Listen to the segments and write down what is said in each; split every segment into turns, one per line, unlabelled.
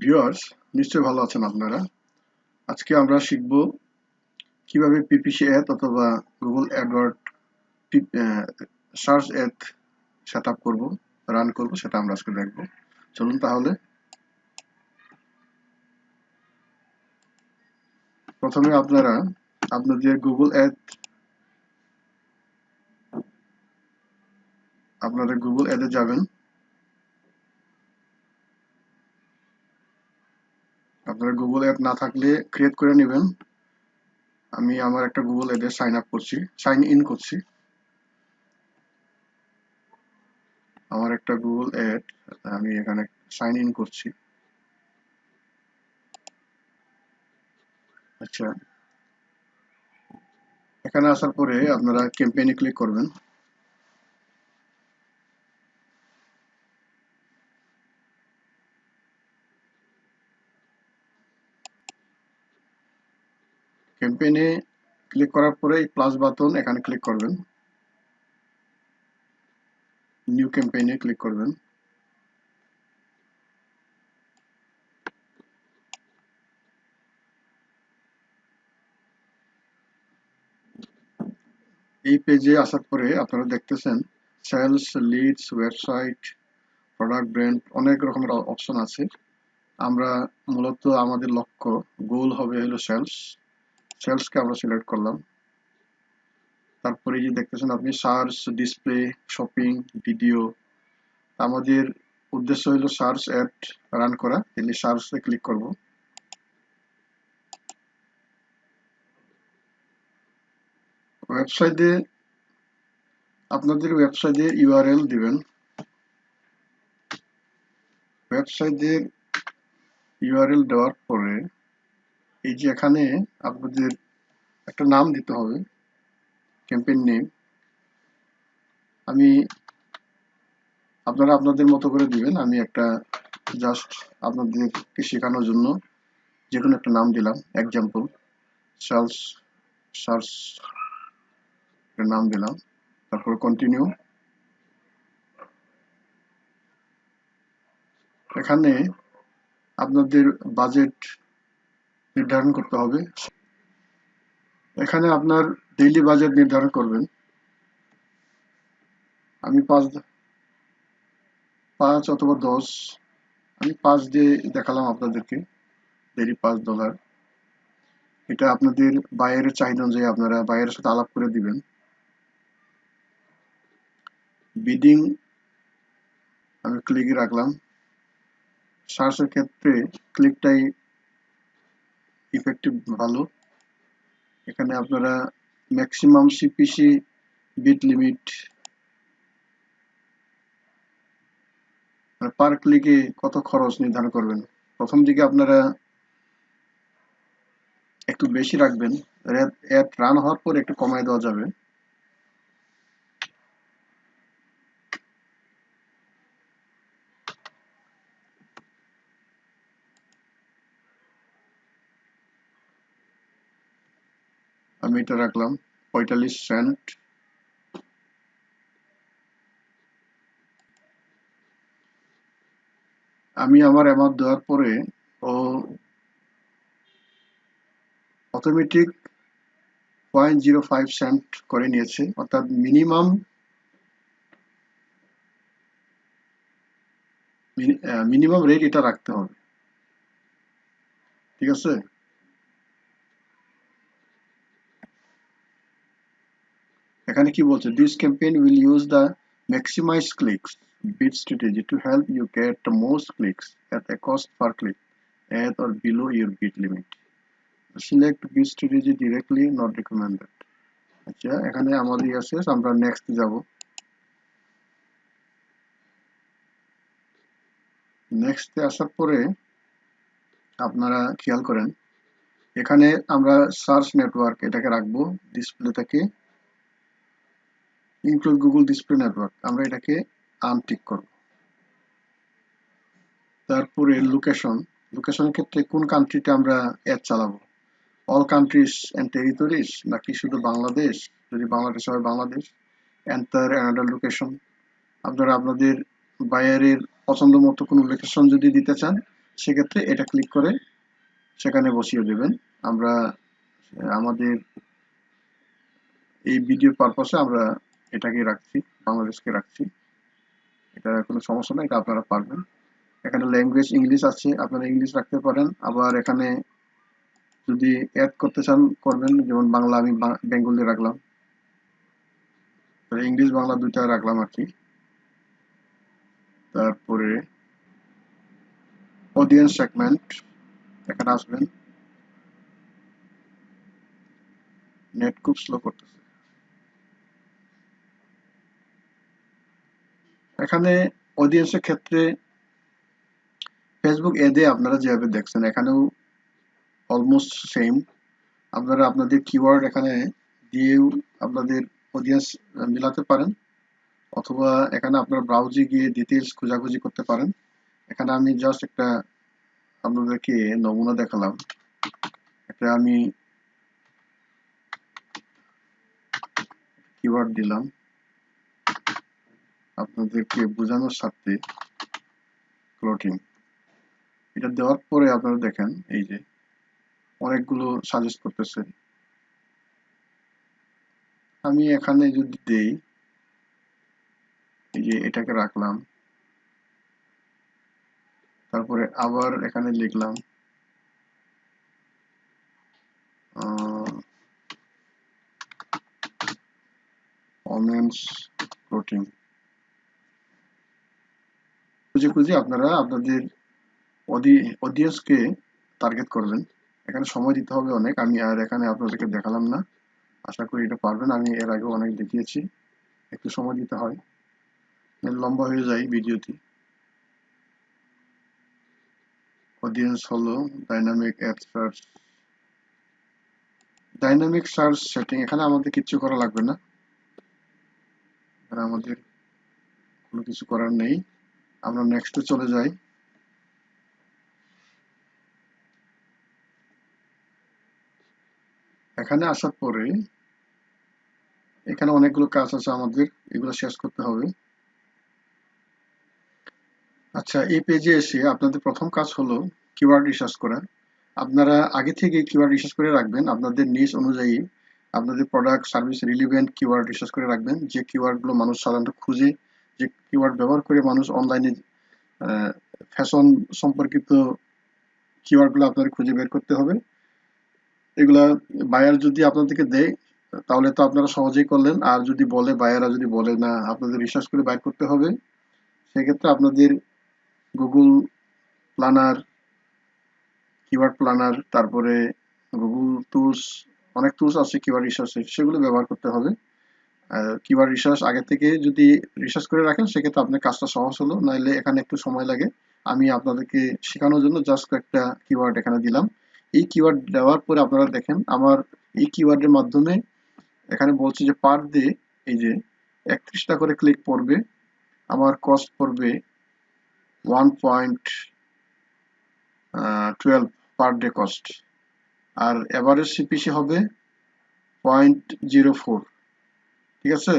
Viewers, নিশ্চয়ই ভালো আছেন আপনারা। আজকে আমরা শিখব কিভাবে পিপিসি অ্যাড অথবা Google Edward search ad set up করবো, রান করব, সেটা আমরা আজকে দেখব। চলুন তাহলে। প্রথমে আপনারা আপনাদের গুগল অ্যাডে যাবেন। আপনারা গুগল অ্যাড না থাকলে ক্রিয়েট করে নেবেন। আমি আমার একটা গুগল অ্যাডে সাইন ইন করছি। আমার একটা গুগল অ্যাড, আমি এখানে সাইন ইন করছি। আচ্ছা, এখানে আসার পরে আপনারা ক্যাম্পেইনে ক্লিক করবেন। ক্যাম্পেইনে ক্লিক করার পরে এই প্লাস বাটন এখানে ক্লিক করবেন, নিউ ক্যাম্পেইনে ক্লিক করবেন। এই পেজে আসার পরে আপনারা দেখতেছেন sales, leads, website, product, brand, অনেক রকমের অপশন আছে। আমরা মূলত আমাদের লক্ষ্য গোল হবে হলো সেলসকে আমরা সিলেক্ট করলাম। তারপরে যে দেখতেছেন আপনি সার্চ, ডিসপ্লে, শপিং, ভিডিও। আমাদের উদ্দেশ্য হলো সার্চ অ্যাড রান করা, তাহলে সার্চে ক্লিক করব। ওয়েবসাইটে আপনাদের ওয়েবসাইটে ইউআরএল দিবেন। ওয়েবসাইটের ইউআরএল দেওয়ার পরে এই যে এখানে আপনাদের একটা নাম দিতে হবে, ক্যাম্পেইন নেম। আপনারা আপনাদের মতো করে দিবেন। আমি একটা জাস্ট আপনাদেরকে শেখানোর জন্য যে কোনো একটা নাম দিলাম, এক্সাম্পল সেলস সার্চ নাম দিলাম। তারপর কন্টিনিউ। এখানে আপনাদের বাজেট নির্ধারণ করতে হবে। এখানে আপনার ডেইলি বাজেট নির্ধারণ করবেন। আমি 5 অথবা 10, আমি 5 দিয়ে দেখালাম আপনাদেরকে, ডেইলি $5। এটা আপনাদের বায়ারের চাহিদা অনুযায়ী আপনারা বায়ারের সাথে আলাপ করে দিবেন। বিডিং আমি ক্লিকে রাখলাম। সার্চের ক্ষেত্রে ক্লিকটাই ইফেক্টিভ ভালো। এখানে আপনারা ম্যাক্সিমাম সিপিসি বিট লিমিট, পার ক্লিকে কত খরচ নির্ধারণ করবেন। প্রথম দিকে আপনারা একটু বেশি রাখবেন, অ্যাড রান হওয়ার পর একটু কমায় দেওয়া যাবে। আমি এটা রাখলাম 45 সেন্ট। আমি আমার অ্যামাউন্ট দেওয়ার পরে ও অটোমেটিক 0.05 সেন্ট করে নিয়েছে, অর্থাৎ মিনিমাম রেট এটা রাখতে হবে। ঠিক আছে? এখানে কি বলছে, this campaign will use the maximise clicks bid strategy to help you get the most clicks at a cost per click at or below your bid limit. Select bid strategy directly, not recommended. আচ্ছা, এখানে আমাদের আছে, আমরা next যাব। নেক্সটে আসার পরে আপনারা খেয়াল করেন, এখানে আমরা সার্চ নেটওয়ার্ক এটাকে রাখবো, ডিসপ্লেটাকে ইনক্লুড গুগল ডিসপ্লে নেটওয়ার্ক আমরা এটাকে আনটিক করব। তারপরে লোকেশনের ক্ষেত্রে কোন কান্ট্রিতে আমরা অ্যাড চালাবো, অল কান্ট্রিজ অ্যান্ড টেরিটরিজ নাকি শুধু বাংলাদেশ, যদি বাংলাদেশ হয় বাংলাদেশ, এন্টার অ্যানাদার লোকেশন। আপনারা আপনাদের বায়ারের পছন্দ মতো কোনো লোকেশন যদি দিতে চান সেক্ষেত্রে এটা ক্লিক করে সেখানে বসিয়ে দেবেন। আমরা আমাদের এই ভিডিও পারপাসে আমরা এটাকে রাখছি, বাংলাদেশকে রাখছি। এটা কোনো সমস্যা না, এটা আপনারা পারবেন। এখানে ল্যাঙ্গুয়েজ ইংলিশ আছে, আপনারা ইংলিশ রাখতে পারেন। আবার এখানে যদি অ্যাড করতে চান করবেন, যেমন বাংলা আমি বেঙ্গলি রাখলাম, ইংলিশ বাংলা দুইটা রাখলাম আর কি। তারপরে অডিয়েন্স সেগমেন্ট, এখানে আসবেন। নেট খুব স্লো করতেছে। এখানে অডিয়েন্সের ক্ষেত্রে ফেসবুক এডে আপনারা যেভাবে দেখছেন এখানেও অলমোস্ট সেম। আপনারা আপনাদের কিওয়ার্ড এখানে দিয়েও আপনাদের অডিয়েন্স মিলাতে পারেন, অথবা এখানে আপনার ব্রাউজে গিয়ে ডিটেলস খোঁজাখুঁজি করতে পারেন। এখানে আমি জাস্ট একটা আপনাদেরকে নমুনা দেখালাম। এটা আমি কিওয়ার্ড দিলাম আপনাদেরকে বোঝানোর স্বার্থে, ক্লোটিং। এটা দেওয়ার পরে আপনারা দেখেন এই যে অনেকগুলো সাজেস্ট করতেছে। আমি এখানে যদি দেই, এই যে এটাকে রাখলাম, তারপরে আবার এখানে লিখলাম ওমেন্স ক্লোথিং। খুঁজে খুঁজে আপনারা আপনাদের অডিয়েন্সকে টার্গেট করবেন। এখানে সময় দিতে হবে অনেক, আমি আর এখানে আপনাদেরকে দেখালাম না। আশা করি এটা পারবেন, আমি এর আগে অনেক দেখিয়েছি। একটু সময় দিতে হয়, লম্বা হয়ে যায় ভিডিওটি। অডিয়েন্স হলো dynamic ad search, dynamic search setting. এখানে আমাদের কিছু করা লাগবে না, এখানে আমাদের কোনো কিছু করার নেই। আমরা নেক্সটে চলে যাই। এখানে আসার পরে এখানে অনেকগুলো কাজ আছে আমাদের, এগুলো শেষ করতে হবে। আচ্ছা, এই পেজে এসে আপনাদের প্রথম কাজ হলো কিওয়ার্ড রিসার্চ করা। আপনারা আগে থেকে কিওয়ার্ড রিসার্চ করে রাখবেন, আপনাদের নিশ অনুযায়ী আপনাদের product service relevant keyword research করে রাখবেন। যে কিওয়ার্ডগুলো মানুষ সাধারণত খুঁজে, যে কিওয়ার্ড ব্যবহার করে মানুষ অনলাইনে ফ্যাশন সম্পর্কিত কিওয়ার্ডগুলো আপনাদের খুঁজে বের করতে হবে। এগুলা বায়ার যদি আপনাদেরকে দেয় তাহলে তো আপনারা সহজেই করলেন, আর যদি বলে, বায়াররা যদি বলে না আপনাদের রিসার্চ করে বাইর করতে হবে, সেক্ষেত্রে আপনাদের গুগল প্ল্যানার, কিওয়ার্ড প্ল্যানার, তারপরে গুগল টুলস, অনেক টুলস আছে কিওয়ার্ড রিসার্চের, সেগুলো ব্যবহার করতে হবে। কিওয়ার্ড রিসার্চ আগে থেকে যদি রিসার্চ করে রাখেন সেক্ষেত্রে আপনার কাজটা সহজ হলো, নাহলে এখানে একটু সময় লাগে। আমি আপনাদেরকে শেখানোর জন্য জাস্ট কয়েকটা কিওয়ার্ড এখানে দিলাম। এই কিওয়ার্ড দেওয়ার পরে আপনারা দেখেন আমার এই কিওয়ার্ডের মাধ্যমে এখানে বলছে যে পার ডে এই যে 31টা করে ক্লিক পড়বে, আমার কস্ট পড়বে 1.12 পার ডে কস্ট, আর এভারেজ সিপিসি হবে 0.04। ঠিক আছে,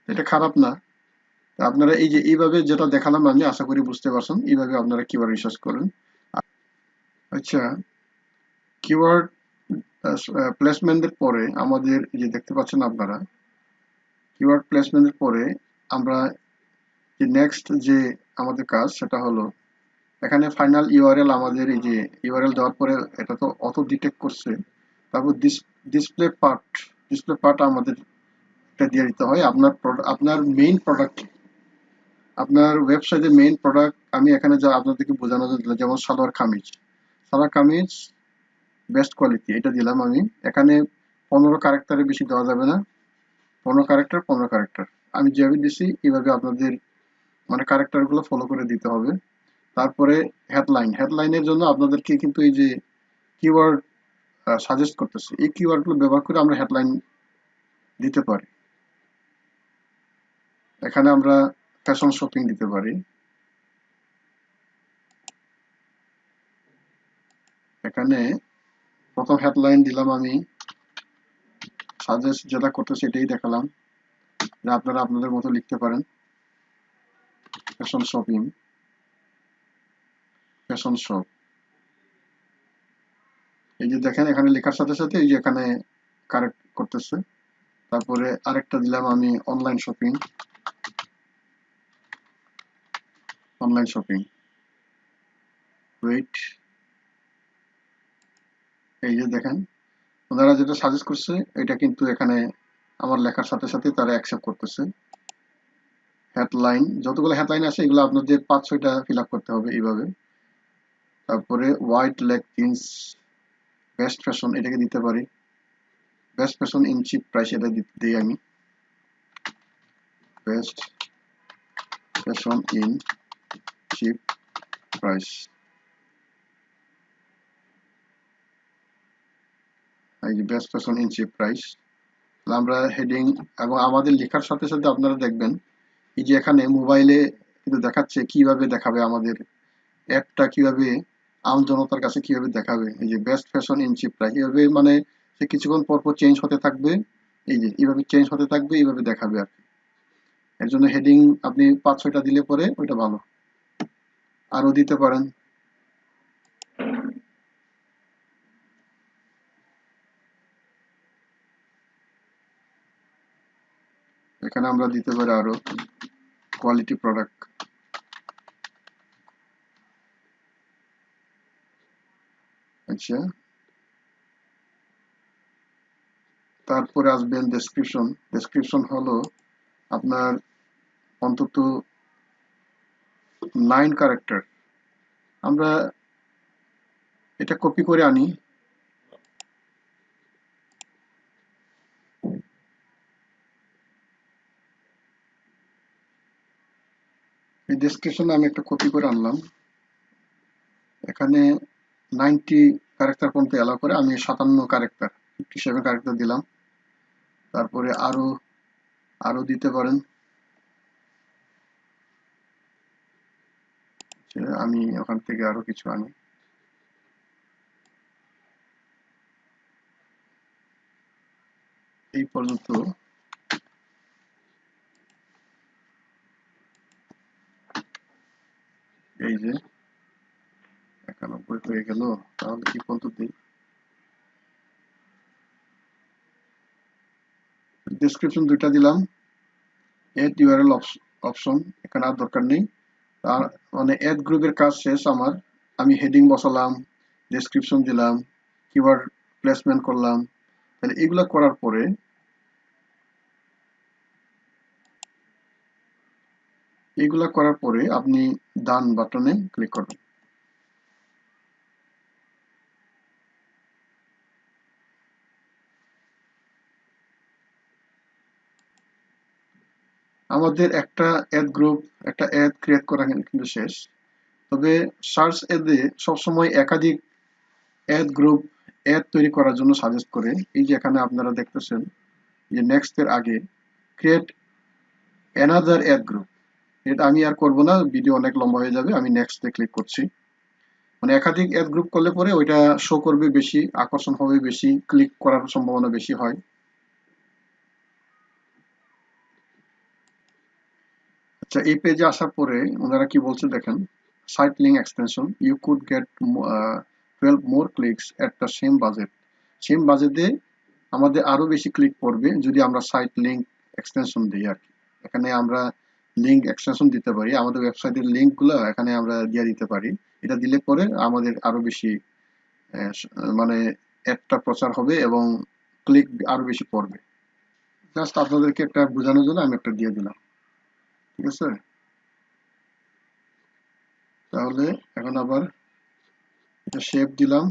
এটা খারাপ না। আপনারা এই যে এইভাবে যেটা দেখালাম আমি, আশা করি বুঝতে পারছেন, এইভাবে আপনারা কিওয়ার্ড রিসার্চ করেন। আচ্ছা, কিওয়ার্ড প্লেসমেন্টের পরে আমাদের যে দেখতে পাচ্ছেন আপনারা, কিওয়ার্ড প্লেসমেন্টের পরে আমরা যে নেক্সট যে আমাদের কাজ সেটা হলো এখানে ফাইনাল ইউআরএল। আমাদের এই যে ইউআরএল দেওয়ার পরে এটা তো অটো ডিটেক্ট করছে, তারপর ডিসপ্লে পার্ট আমাদের এটা দিয়ে দিতে হয়। আপনার মেইন প্রোডাক্ট, আপনার ওয়েবসাইটের মেইন প্রোডাক্ট আমি এখানে যা আপনাদেরকে বোঝানোর জন্য দিলাম, যেমন সালোয়ার কামিজ বেস্ট কোয়ালিটি, এটা দিলাম আমি। এখানে 15 ক্যারেক্টারের বেশি দেওয়া যাবে না, 15 ক্যারেক্টার আমি যেভাবে দিছি এইভাবে আপনাদের মানে ক্যারেক্টারগুলো ফলো করে দিতে হবে। তারপরে হেডলাইনের জন্য আপনাদেরকে কিন্তু এই যে কিওয়ার্ড সাজেস্ট করতেছে, এই কিওয়ার্ডগুলো ব্যবহার করে আমরা হেডলাইন দিতে পারি। এখানে আমরা ফ্যাশন শপিং দিতে পারি। এখানে প্রথম হেডলাইন দিলাম আমি, সাজেস্ট যেটা করতেছে এটাই দেখালাম, যে আপনারা আপনাদের মতো লিখতে পারেন ফ্যাশন শপিং। Fashion shop. এই যে দেখেন এখানে লেখার সাথে সাথে এই যে এখানে কারেক্ট করতেছে। তারপরে আরেকটা দিলাম আমি online shopping, online shopping, wait. এই যে দেখেন ওনারা যেটা সাজেস্ট করছে এটা কিন্তু এখানে আমার লেখার সাথে সাথে তারা অ্যাকসেপ্ট করতেছে। হেডলাইন, যতগুলো হেডলাইন আছে এগুলো আপনাদের 5-6টা ফিল আপ করতে হবে এইভাবে। তারপরে white leg jeans, best fashion এটাকে দিতে পারি, best fashion in chip price এটা দিই আমি, best fashion in chip price. এই যে best fashion in chip price. আমরা হেডিং এবং আমাদের লেখার সাথে সাথে আপনারা দেখবেন এই যে এখানে মোবাইলে কিন্তু দেখাচ্ছে কিভাবে দেখাবে আমাদের অ্যাডটা, কিভাবে আম জনতার কাছে কিভাবে দেখাবে। এই যে best fashion in chip price এইভাবে মানে সে কিছুক্ষণ পর পর চেঞ্জ হতে থাকবে, এই যে এইভাবে চেঞ্জ হতে থাকবে, এইভাবে দেখাবে আর কি। এর জন্য হেডিং আপনি 5-6টা দিলে পরে ওইটা ভালো। আরো দিতে পারেন। এখানে আমরা দিতে পারি আরো কোয়ালিটি প্রোডাক্ট। আচ্ছা, তারপরে আসবেন ডেসক্রিপশন। ডেসক্রিপশন হলো আপনার অন্তত 9 ক্যারেক্টার। আমরা এটা কপি করে আনি, এই ডেসক্রিপশন আমি একটা কপি করে আনলাম। এখানে 90 ক্যারেক্টার পর্যন্ত অ্যালাউ করে, আমি 57 ক্যারেক্টার 57 ক্যারেক্টার দিলাম। তারপরে আরো আরো দিতে পারেন। আমি ওখান থেকে আরো কিছু আনি। এই পর্যন্ত এই যে 91 হয়ে গেল। তাহলে কি পর্যন্ত দিই, ডেসক্রিপশন 2টা দিলাম, এড ইউআরএল অপশন এখানে আর দরকার নেই। তার মানে এড গ্রুপের কাজ শেষ আমার। আমি হেডিং বসালাম, ডেসক্রিপশন দিলাম, কিওয়ার্ড প্লেসমেন্ট করলাম। তাহলে এগুলো করার পরে আপনি ডান বাটনে ক্লিক করবেন। আমাদের একটা অ্যাড গ্রুপ, একটা অ্যাড ক্রিয়েট করা কিন্তু শেষ। তবে সার্চ এডে সবসময় একাধিক অ্যাড গ্রুপ অ্যাড তৈরি করার জন্য সাজেস্ট করে। এই যে এখানে আপনারা দেখতেছেন যে নেক্সট এর আগে ক্রিয়েট অ্যানাদার অ্যাড গ্রুপ, এটা আমি আর করব না, ভিডিও অনেক লম্বা হয়ে যাবে। আমি নেক্সট এ ক্লিক করছি। মানে একাধিক অ্যাড গ্রুপ করলে পরে ওইটা শো করবে বেশি, আকর্ষণ হবে বেশি, ক্লিক করার সম্ভাবনা বেশি হয়। আচ্ছা, এই পেজে আসার পরে ওনারা কি বলছে দেখেন, site link extension you could get 12 more clicks at the same budget. Same বাজেটে আমাদের আরো বেশি ক্লিক পড়বে যদি আমরা সাইট লিঙ্ক এক্সটেনশন দিই আর কি। এখানে আমরা লিঙ্ক এক্সটেনশন দিতে পারি, আমাদের ওয়েবসাইটের লিঙ্ক গুলো এখানে আমরা দিয়ে দিতে পারি। এটা দিলে পরে আমাদের আরো বেশি মানে একটা প্রচার হবে এবং ক্লিক আরো বেশি পড়বে। জাস্ট আপনাদেরকে একটা বোঝানোর জন্য আমি একটা দিয়ে দিলাম, ঠিক আছে। তাহলে এখন আবার এটা শেপ দিলাম,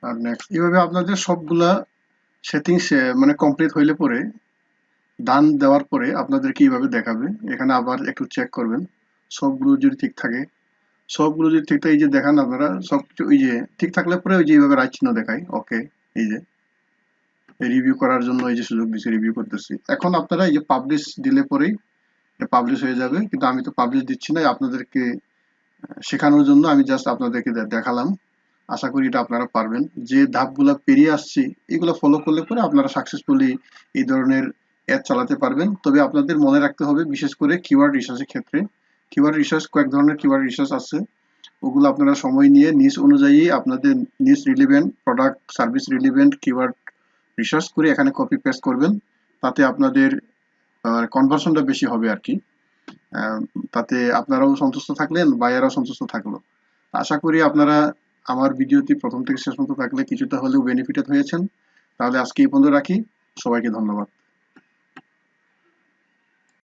আর নেক্সট। এইভাবে আপনাদের সবগুলা সেটিংস মানে কমপ্লিট হইলে পরে ডান দেওয়ার পরে আপনাদেরকে এইভাবে দেখাবে। এখানে আবার একটু চেক করবেন সবগুলো যদি ঠিক থাকে। সবগুলো যদি ঠিক থাকে, এই যে দেখান আপনারা সবকিছু ওই যে ঠিক থাকলে পরে ওই যে এইভাবে রাইট চিহ্ন দেখায়, ওকে। এই যে রিভিউ করার জন্য এই যে সুযোগ দিচ্ছে, রিভিউ করতেছি। এখন আপনারা এই যে পাবলিশ দিলে পরেই এটা পাবলিশ হয়ে যাবে, কিন্তু আমি তো পাবলিশ দিচ্ছি না, আপনাদেরকে শেখানোর জন্য আমি জাস্ট আপনাদেরকে দেখালাম। আশা করি এটা আপনারা পারবেন। যে ধাপগুলো পেরিয়ে আসছি এগুলো ফলো করলে পরে আপনারা সাকসেসফুলি এই ধরনের অ্যাড চালাতে পারবেন। তবে আপনাদের মনে রাখতে হবে বিশেষ করে কিওয়ার্ড রিসার্চের ক্ষেত্রে, কিওয়ার্ড রিসার্চ কয়েক ধরনের কিওয়ার্ড রিসার্চ আছে, ওগুলো আপনারা সময় নিয়ে নিজ অনুযায়ী আপনাদের নিজ relevant product service relevant keyword research করে এখানে কপি পেস্ট করবেন। তাতে আপনাদের কনভার্সনটা বেশি হবে আর কি। আহ, তাতে আপনারাও সন্তুষ্ট থাকলেন, বায়ারও সন্তুষ্ট থাকলো। আশা করি আপনারা আমার ভিডিওটি প্রথম থেকে শেষ পর্যন্ত থাকলে কিছুটা হলেও বেনিফিটেড হয়েছেন। তাহলে আজকে এই পর্যন্ত রাখি। সবাইকে ধন্যবাদ।